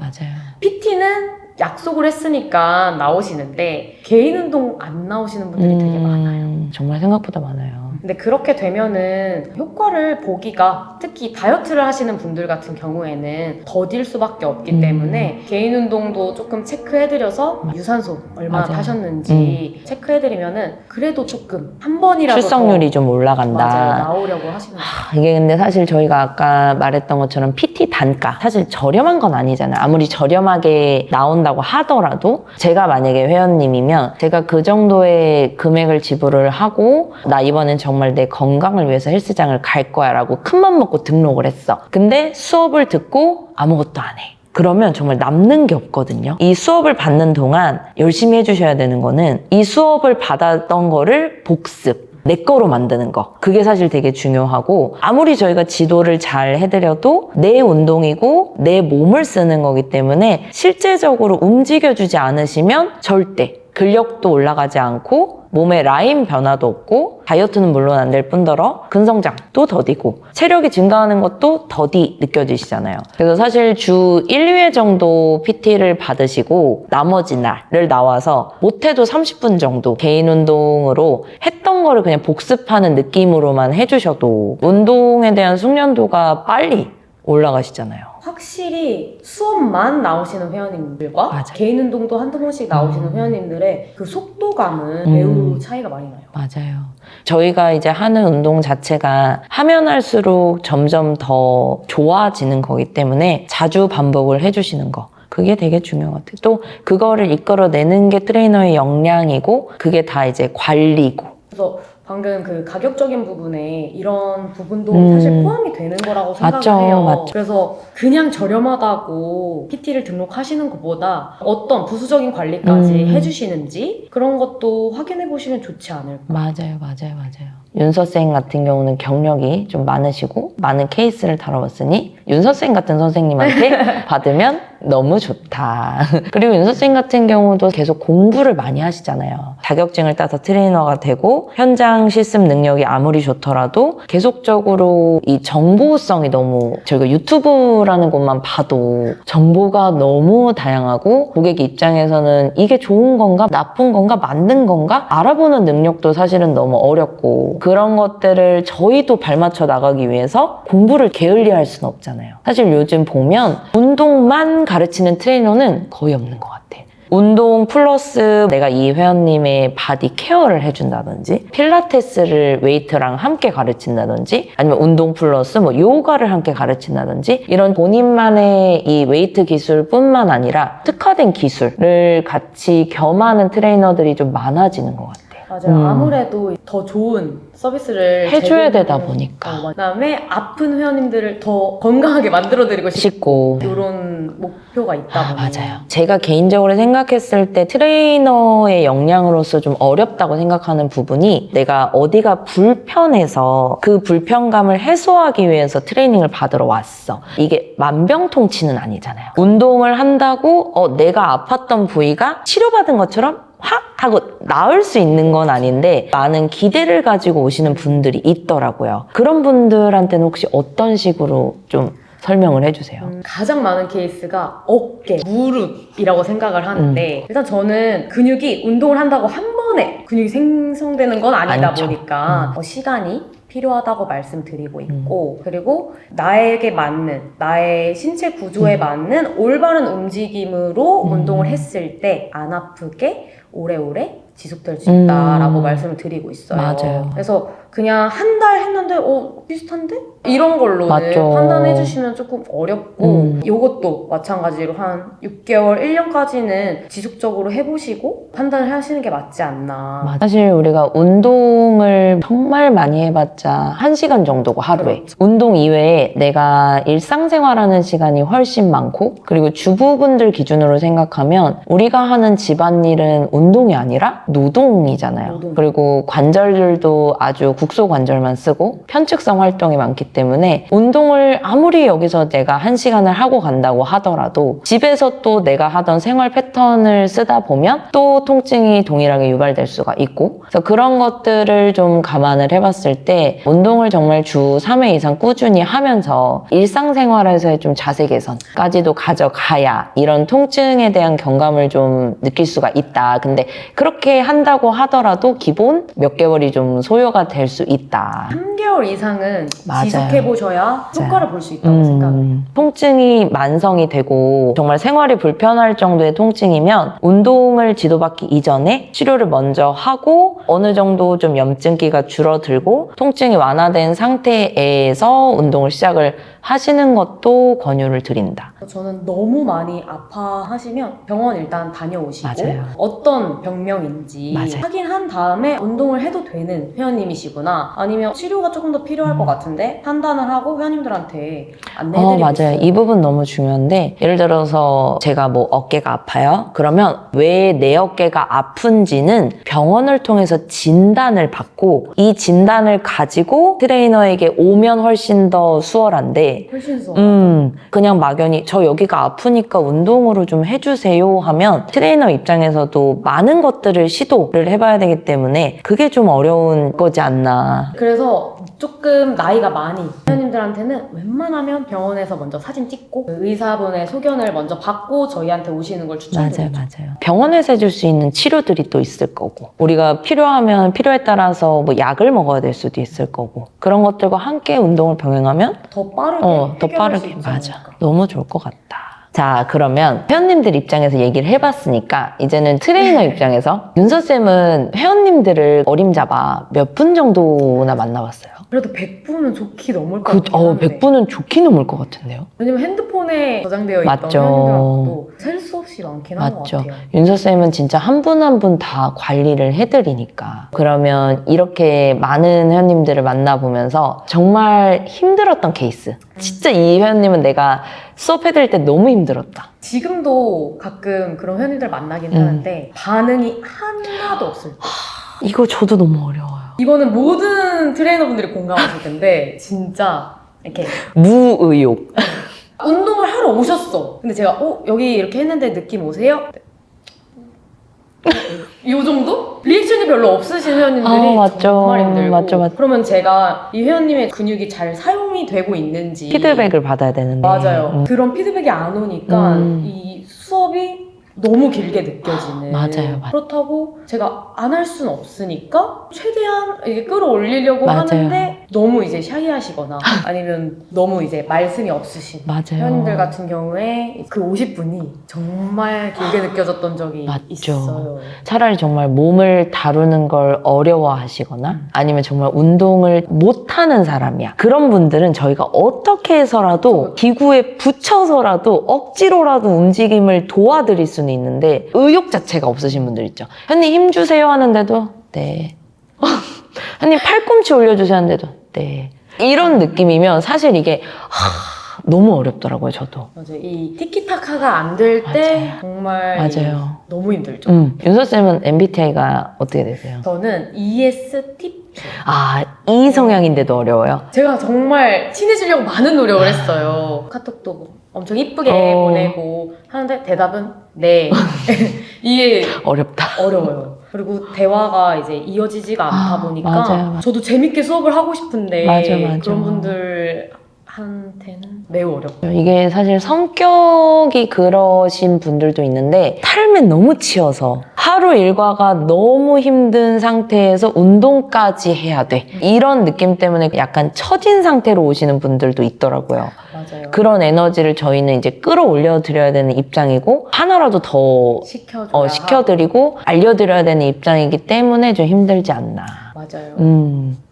PT는 약속을 했으니까 나오시는데 개인 운동 안 나오시는 분들이 되게 많아요. 정말 생각보다 많아요. 근데 그렇게 되면은 효과를 보기가 특히 다이어트를 하시는 분들 같은 경우에는 더딜 수밖에 없기 때문에 개인 운동도 조금 체크해드려서 유산소 얼마나 맞아요. 타셨는지 체크해드리면은 그래도 조금 한 번이라도 출석률이 더 좀 올라간다. 맞아요. 나오려고 하시는 거예요. 이게 근데 사실 저희가 아까 말했던 것처럼 PT 단가 사실 저렴한 건 아니잖아요. 아무리 저렴하게 나온다고 하더라도 제가 만약에 회원님이면 제가 그 정도의 금액을 지불을 하고 나 이번엔 정말 내 건강을 위해서 헬스장을 갈 거야 라고 큰맘 먹고 등록을 했어. 근데 수업을 듣고 아무것도 안 해. 그러면 정말 남는 게 없거든요. 이 수업을 받는 동안 열심히 해주셔야 되는 거는 이 수업을 받았던 거를 복습. 내 거로 만드는 거. 그게 사실 되게 중요하고 아무리 저희가 지도를 잘 해드려도 내 운동이고 내 몸을 쓰는 거기 때문에 실제적으로 움직여주지 않으시면 절대 근력도 올라가지 않고 몸에 라인 변화도 없고 다이어트는 물론 안 될 뿐더러 근성장도 더디고 체력이 증가하는 것도 더디 느껴지시잖아요. 그래서 사실 주 1, 2회 정도 PT를 받으시고 나머지 날을 나와서 못해도 30분 정도 개인 운동으로 했던 거를 그냥 복습하는 느낌으로만 해주셔도 운동에 대한 숙련도가 빨리 올라가시잖아요. 확실히 수업만 나오시는 회원님들과 맞아요. 개인 운동도 한두 번씩 나오시는 회원님들의 그 속도감은 매우 차이가 많이 나요. 맞아요. 저희가 이제 하는 운동 자체가 하면 할수록 점점 더 좋아지는 거기 때문에 자주 반복을 해주시는 거. 그게 되게 중요한 것 같아요. 또 그거를 이끌어내는 게 트레이너의 역량이고 그게 다 이제 관리고. 그래서 방금 그 가격적인 부분에 이런 부분도 사실 포함이 되는 거라고 생각을 맞죠, 해요. 맞죠. 그래서 그냥 저렴하다고 PT를 등록하시는 것보다 어떤 부수적인 관리까지 해주시는지 그런 것도 확인해 보시면 좋지 않을까. 맞아요. 윤 선생 같은 경우는 경력이 좀 많으시고 많은 케이스를 다뤄봤으니 윤 선생 같은 선생님한테 받으면 너무 좋다. 그리고 윤 선생 같은 경우도 계속 공부를 많이 하시잖아요. 자격증을 따서 트레이너가 되고 현장 실습 능력이 아무리 좋더라도 계속적으로 이 정보성이 너무 저희가 유튜브라는 곳만 봐도 정보가 너무 다양하고 고객 입장에서는 이게 좋은 건가 나쁜 건가 맞는 건가 알아보는 능력도 사실은 너무 어렵고 그런 것들을 저희도 발맞춰 나가기 위해서 공부를 게을리할 수는 없잖아요. 사실 요즘 보면 운동만 가르치는 트레이너는 거의 없는 것 같아. 운동 플러스 내가 이 회원님의 바디 케어를 해준다든지 필라테스를 웨이트랑 함께 가르친다든지 아니면 운동 플러스 뭐 요가를 함께 가르친다든지 이런 본인만의 이 웨이트 기술뿐만 아니라 특화된 기술을 같이 겸하는 트레이너들이 좀 많아지는 것 같아요. 맞아요. 아무래도 더 좋은 서비스를 해줘야 되다 보니까. 그다음에 아픈 회원님들을 더 건강하게 만들어드리고 싶고 이런 목표가 있다 보니 맞아요. 제가 개인적으로 생각했을 때 트레이너의 역량으로서 좀 어렵다고 생각하는 부분이 내가 어디가 불편해서 그 불편감을 해소하기 위해서 트레이닝을 받으러 왔어. 이게 만병통치는 아니잖아요. 운동을 한다고 내가 아팠던 부위가 치료받은 것처럼 확 하고 나을 수 있는 건 아닌데 많은 기대를 가지고 오시는 분들이 있더라고요. 그런 분들한테는 혹시 어떤 식으로 좀 설명을 해주세요. 가장 많은 케이스가 어깨, 무릎이라고 생각을 하는데 일단 저는 근육이 운동을 한다고 한 번에 근육이 생성되는 건 아니다 많죠. 보니까 시간이 필요하다고 말씀드리고 있고 그리고 나에게 맞는 나의 신체 구조에 맞는 올바른 움직임으로 운동을 했을 때 안 아프게 오래오래 지속될 수 있다라고 말씀을 드리고 있어요. 맞아요. 그래서 그냥 한 달 했는데 비슷한데? 이런 걸로는 맞죠. 판단해 주시면 조금 어렵고 이것도 마찬가지로 한 6개월, 1년까지는 지속적으로 해보시고 판단을 하시는 게 맞지 않나. 사실 우리가 운동을 정말 많이 해봤자 1시간 정도고 하루에. 그렇죠. 운동 이외에 내가 일상생활하는 시간이 훨씬 많고 그리고 주부분들 기준으로 생각하면 우리가 하는 집안일은 운동이 아니라 노동이잖아요. 그리고 관절들도 아주 국소관절만 쓰고 편측성 활동이 많기 때문에 운동을 아무리 여기서 내가 1시간을 하고 간다고 하더라도 집에서 또 내가 하던 생활 패턴을 쓰다 보면 또 통증이 동일하게 유발될 수가 있고 그래서 그런 것들을 좀 감안을 해봤을 때 운동을 정말 주 3회 이상 꾸준히 하면서 일상생활에서의 좀 자세 개선까지도 가져가야 이런 통증에 대한 경감을 좀 느낄 수가 있다. 근데 그렇게 한다고 하더라도 기본 몇 개월이 좀 소요가 될 수 있다. 3개월 이상은 맞아요. 지속해보셔야 효과를 볼 수 있다고 생각해요. 통증이 만성이 되고 정말 생활이 불편할 정도의 통증이면 운동을 지도받기 이전에 치료를 먼저 하고 어느 정도 좀 염증기가 줄어들고 통증이 완화된 상태에서 운동을 시작을 하시는 것도 권유를 드린다. 저는 너무 많이 아파하시면 병원 일단 다녀오시고 맞아요. 어떤 병명인지 맞아요. 확인한 다음에 운동을 해도 되는 회원님이시구나, 아니면 치료가 조금 더 필요할 것 같은데 판단을 하고 회원님들한테 안내해드리고 맞아요. 있어요. 이 부분 너무 중요한데 예를 들어서 제가 뭐 어깨가 아파요? 그러면 왜 내 어깨가 아픈지는 병원을 통해서 진단을 받고 이 진단을 가지고 트레이너에게 오면 훨씬 더 수월한데 훨씬 더 그냥 막연히 저 여기가 아프니까 운동으로 좀 해주세요 하면 트레이너 입장에서도 많은 것들을 시도를 해봐야 되기 때문에 그게 좀 어려운 거지 않나. 그래서 조금 나이가 많이 회원님들한테는 웬만하면 병원에서 먼저 사진 찍고 그 의사분의 소견을 먼저 받고 저희한테 오시는 걸 추천드려요. 맞아요. 병원에서 해줄 수 있는 치료들이 또 있을 거고 우리가 필요하면 필요에 따라서 뭐 약을 먹어야 될 수도 있을 거고 그런 것들과 함께 운동을 병행하면 더 빠르게 더 해결할 빠르게 수 있지 맞아. 않을까. 너무 좋을 것 같다. 자, 그러면 회원님들 입장에서 얘기를 해봤으니까 이제는 트레이너 입장에서 윤서쌤은 회원님들을 어림잡아 몇 분 정도나 만나봤어요? 그래도 100분은 좋게 넘을 것 같긴 한데 100분은 좋게 넘을 것 같은데요? 왜냐면 핸드폰에 저장되어 있던 맞죠. 회원님들하고도 셀 수 없이 많긴 한 것 맞죠. 같아요. 윤서쌤은 진짜 한 분 한 분 다 관리를 해드리니까. 그러면 이렇게 많은 회원님들을 만나보면서 정말 힘들었던 케이스. 진짜 이 회원님은 내가 수업해드릴 때 너무 힘들었다. 지금도 가끔 그런 회원님들 만나긴 하는데 반응이 하나도 없을 때. 이거 저도 너무 어려워요. 이거는 모든 트레이너분들이 공감하실 텐데 진짜 이렇게 무의욕. 운동을 하러 오셨어. 근데 제가 여기 이렇게 했는데 느낌 오세요? 이 정도? 리액션이 별로 없으신 회원님들이 맞죠. 정말 힘들고 맞죠. 그러면 제가 이 회원님의 근육이 잘 사용이 되고 있는지 피드백을 받아야 되는데. 맞아요. 그런 피드백이 안 오니까 음. 이 수업이 너무 길게 느껴지는. 맞아요. 그렇다고 제가 안 할 수는 없으니까 최대한 이게 끌어올리려고 맞아요. 하는데 너무 이제 샤이하시거나 아니면 너무 이제 말씀이 없으신 맞아요. 회원님들 같은 경우에 그 50분이 정말 길게 느껴졌던 적이 맞죠. 있어요. 차라리 정말 몸을 다루는 걸 어려워하시거나 아니면 정말 운동을 못하는 사람이야. 그런 분들은 저희가 어떻게 해서라도 기구에 붙여서라도 억지로라도 움직임을 도와드릴 수는 있는데 의욕 자체가 없으신 분들 있죠. 현님 힘 주세요 하는데도 네. 현님 팔꿈치 올려주세요 하는데도 네. 이런 느낌이면 사실 이게 너무 어렵더라고요, 저도. 맞아요. 이 티키타카가 안 될 때 맞아요. 정말 맞아요. 너무 힘들죠. 윤서쌤은 MBTI가 어떻게 되세요? 저는 ESTP. 이 성향인데도 어려워요? 제가 정말 친해지려고 많은 노력을 했어요. 카톡도 뭐 엄청 이쁘게 보내고 하는데 대답은 네. 이게 어렵다. 어려워요. 그리고 대화가 이제 이어지지가 않다 보니까 맞아요. 저도 재밌게 수업을 하고 싶은데 맞아. 그런 분들한테는 매우 어렵죠. 이게 사실 성격이 그러신 분들도 있는데 삶에 너무 치여서 하루 일과가 너무 힘든 상태에서 운동까지 해야 돼. 이런 느낌 때문에 약간 처진 상태로 오시는 분들도 있더라고요. 맞아요. 그런 에너지를 저희는 이제 끌어올려 드려야 되는 입장이고 하나라도 더 시켜드리고 알려드려야 되는 입장이기 때문에 좀 힘들지 않나. 맞아요.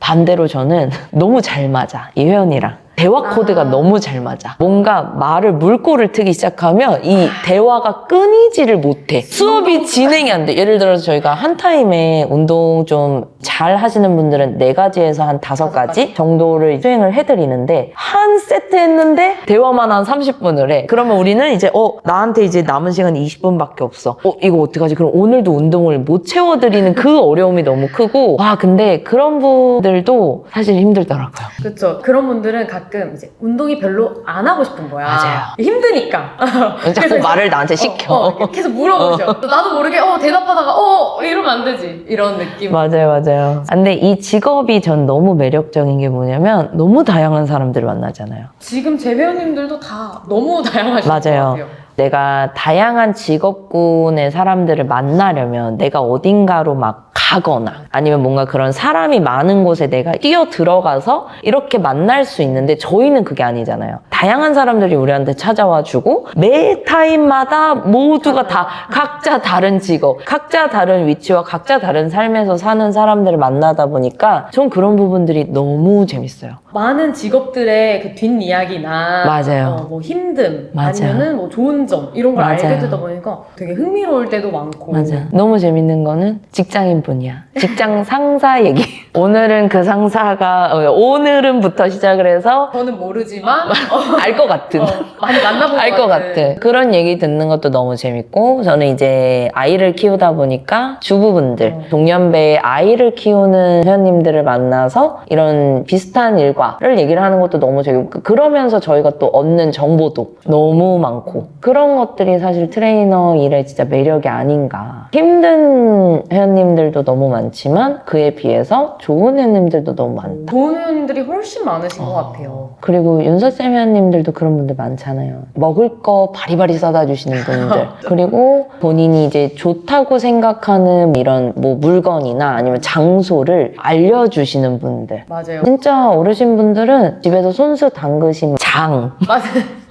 반대로 저는 너무 잘 맞아. 이 회원이랑. 대화 코드가 너무 잘 맞아. 뭔가 말을 물꼬를 트기 시작하면 이 대화가 끊이지를 못해. 수업이 진행이 안 돼. 예를 들어서 저희가 한 타임에 운동 좀 잘 하시는 분들은 4가지에서 한 5가지 정도를 수행을 해드리는데 한 세트 했는데 대화만 한 30분을 해. 그러면 우리는 이제 나한테 이제 남은 시간이 20분밖에 없어. 이거 어떡하지? 그럼 오늘도 운동을 못 채워드리는 그 어려움이 너무 크고 근데 그런 분들도 사실 힘들더라고요. 그렇죠. 그런 분들은 가끔 이제 운동이 별로 안 하고 싶은 거야. 맞아요. 힘드니까. 자꾸 말을 나한테 시켜. 계속 물어보죠. 나도 모르게 대답하다가 이러면 안 되지. 이런 느낌. 맞아요. 근데 이 직업이 전 너무 매력적인 게 뭐냐면 너무 다양한 사람들을 만나잖아요. 지금 제 회원님들도 다 너무 다양하신 것 맞아요. 같아요. 내가 다양한 직업군의 사람들을 만나려면 내가 어딘가로 막 가거나 아니면 뭔가 그런 사람이 많은 곳에 내가 뛰어 들어가서 이렇게 만날 수 있는데 저희는 그게 아니잖아요. 다양한 사람들이 우리한테 찾아와 주고 매 타임마다 모두가 다 각자 다른 직업, 각자 다른 위치와 각자 다른 삶에서 사는 사람들을 만나다 보니까 전 그런 부분들이 너무 재밌어요. 많은 직업들의 그 뒷이야기나 맞아요. 뭐 힘듦 맞아요. 아니면은 뭐 좋은 점 이런 걸 맞아요. 알게 되다 보니까 되게 흥미로울 때도 많고 맞아. 너무 재밌는 거는 직장인 분이야. 직장 상사 얘기. 오늘은 그 상사가 오늘은부터 시작을 해서 저는 모르지만 알 것 같은. 많이 만나본 알 것 같아. 그런 얘기 듣는 것도 너무 재밌고 저는 이제 아이를 키우다 보니까 주부분들, 동년배의 아이를 키우는 회원님들을 만나서 이런 비슷한 일과를 얘기를 하는 것도 너무 재밌고 그러면서 저희가 또 얻는 정보도 너무 많고 그런 것들이 사실 트레이너 일의 진짜 매력이 아닌가. 힘든 회원님들도 너무 많지만 그에 비해서 좋은 회원님들도 너무 많다. 좋은 회원님들이 훨씬 많으신 것 같아요. 그리고 윤서쌤 회원님들도 그런 분들 많잖아요. 먹을 거 바리바리 싸다 주시는 분들. 그리고 본인이 이제 좋다고 생각하는 이런 뭐 물건이나 아니면 장소를 알려주시는 분들. 맞아요. 진짜 어르신분들은 집에서 손수 담그신 장, 맞아요.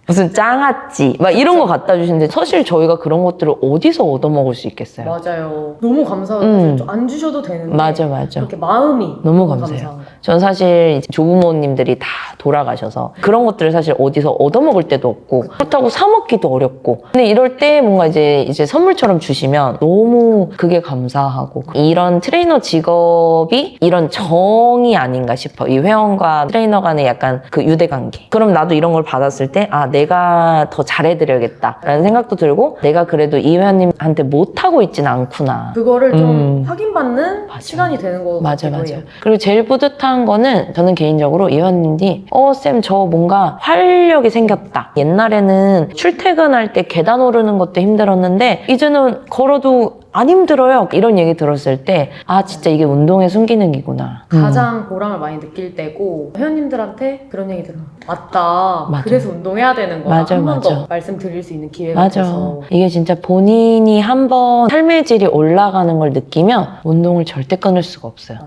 무슨 장아찌 막 이런 거 갖다 주시는데 사실 저희가 그런 것들을 어디서 얻어먹을 수 있겠어요. 맞아요. 너무 감사해요. 안 주셔도 되는데 맞아. 그렇게 마음이 너무 감사해요. 감사한 거. 전 사실 이제 조부모님들이 다 돌아가셔서 그런 것들을 사실 어디서 얻어먹을 데도 없고 그렇다고 사 먹기도 어렵고 근데 이럴 때 뭔가 이제 선물처럼 주시면 너무 그게 감사하고 이런 트레이너 직업이 이런 정이 아닌가 싶어. 이 회원과 트레이너 간의 약간 그 유대관계. 그럼 나도 이런 걸 받았을 때 아 내가 더 잘해드려야겠다라는 생각도 들고 내가 그래도 이 회원님한테 못하고 있진 않구나. 그거를 좀 확인받는 맞아. 시간이 되는 거 맞아. 같기도 해요. 그리고 제일 뿌듯한 거는 저는 개인적으로 이 회원님이 쌤 저 뭔가 활력이 생겼다. 옛날에는 출퇴근할 때 계단 오르는 것도 힘들었는데 이제는 걸어도 안 힘들어요. 이런 얘기 들었을 때 아 진짜 이게 운동의 순기능이구나. 가장 보람을 많이 느낄 때고 회원님들한테 그런 얘기 들으면 맞다. 맞아. 그래서 운동해야 되는 거야. 맞아, 한 번 더 맞아. 말씀드릴 수 있는 기회가 맞아. 돼서 이게 진짜 본인이 한번 삶의 질이 올라가는 걸 느끼면 운동을 절대 끊을 수가 없어요.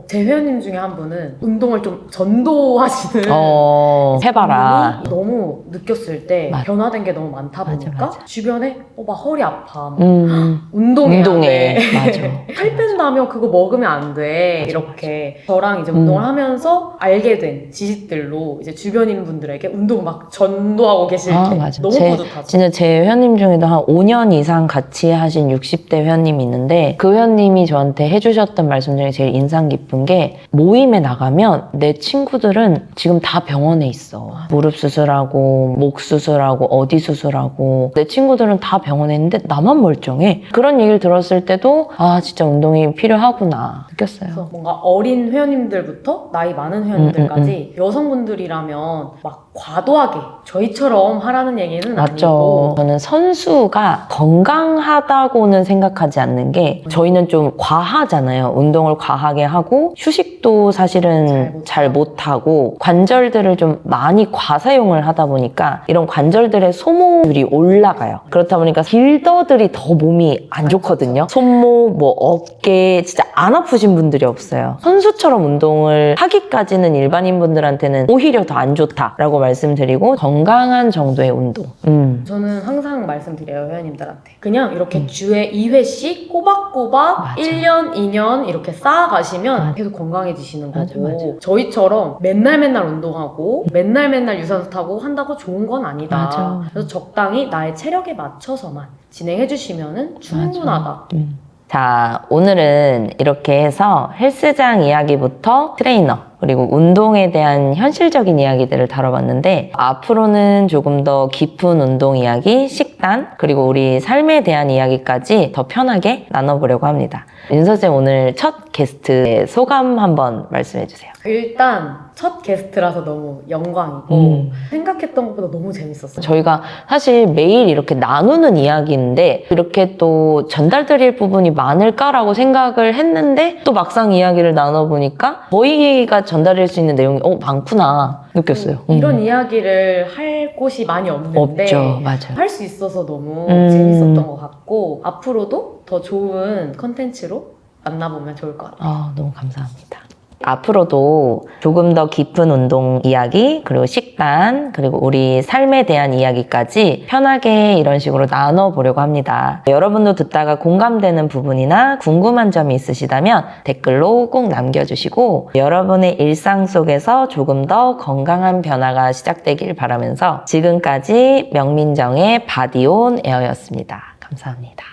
제 회원님 중에 한 분은 운동을 좀 전도하시는 해봐라. 분이 너무 느꼈을 때 맞아. 변화된 게 너무 많다 맞아, 보니까 맞아. 주변에 막 허리 아파 막 운동해. 운동해 맞아. 살 뺀다며 그거 먹으면 안 돼. 이렇게 저랑 이제 운동을 하면서 알게 된 지식들로 이제 주변인 분들에게 운동 막 전도하고 계실 때 맞아. 너무 뿌듯하죠. 진짜 제 회원님 중에도 한 5년 이상 같이 하신 60대 회원님이 있는데 그 회원님이 저한테 해주셨던 말씀 중에 제일 인상 깊은 게 모임에 나가면 내 친구들은 지금 다 병원에 있어. 무릎 수술하고 목 수술하고 어디 수술하고 내 친구들은 다 병원에 있는데 나만 멀쩡해. 그런 얘기를 들었을 때도 아 진짜 운동이 필요하구나 느꼈어요. 그래서 뭔가 어린 회원님들부터 나이 많은 회원님들까지 여성분들이라면 막 과도하게 저희처럼 하라는 얘기는 맞죠. 아니고 저는 선수가 건강하다고는 생각하지 않는 게 저희는 좀 과하잖아요. 운동을 과하게 하고 휴식도 사실은 잘 못하고 관절들을 좀 많이 과사용을 하다 보니까 이런 관절들의 소모율이 올라가요. 그렇다 보니까 빌더들이 더 몸이 안 좋거든요. 손목, 뭐 어깨 진짜 안 아프신 분들이 없어요. 선수처럼 운동을 하기까지는 일반인 분들한테는 오히려 더 안 좋다라고 말씀드리고 건강한 정도의 운동. 저는 항상 말씀드려요 회원님들한테 그냥 이렇게 주에 2회씩 꼬박꼬박 맞아. 1년, 2년 이렇게 쌓아가시면 계속 건강해지시는 맞아, 거고 맞아. 저희처럼 맨날 운동하고 맨날 유산소 타고 한다고 좋은 건 아니다. 맞아. 그래서 적당히 나의 체력에 맞춰서만 진행해주시면 충분하다. 자, 오늘은 이렇게 해서 헬스장 이야기부터 트레이너 그리고 운동에 대한 현실적인 이야기들을 다뤄봤는데 앞으로는 조금 더 깊은 운동 이야기, 식단, 그리고 우리 삶에 대한 이야기까지 더 편하게 나눠보려고 합니다. 윤서쌤 오늘 첫 게스트의 소감 한번 말씀해주세요. 일단 첫 게스트라서 너무 영광이고 생각했던 것보다 너무 재밌었어요. 저희가 사실 매일 이렇게 나누는 이야기인데 이렇게 또 전달드릴 부분이 많을까라고 생각을 했는데 또 막상 이야기를 나눠보니까 저희가 전달할 수 있는 내용이 많구나 느꼈어요. 이런 이야기를 할 곳이 많이 없는데 없죠. 맞아요. 할 수 있어서 너무 재밌었던 것 같고 앞으로도 더 좋은 컨텐츠로 만나보면 좋을 것 같아요. 너무 감사합니다. 앞으로도 조금 더 깊은 운동 이야기, 그리고 식단, 그리고 우리 삶에 대한 이야기까지 편하게 이런 식으로 나눠보려고 합니다. 여러분도 듣다가 공감되는 부분이나 궁금한 점이 있으시다면 댓글로 꼭 남겨주시고 여러분의 일상 속에서 조금 더 건강한 변화가 시작되길 바라면서 지금까지 명민정의 바디온 에어였습니다. 감사합니다.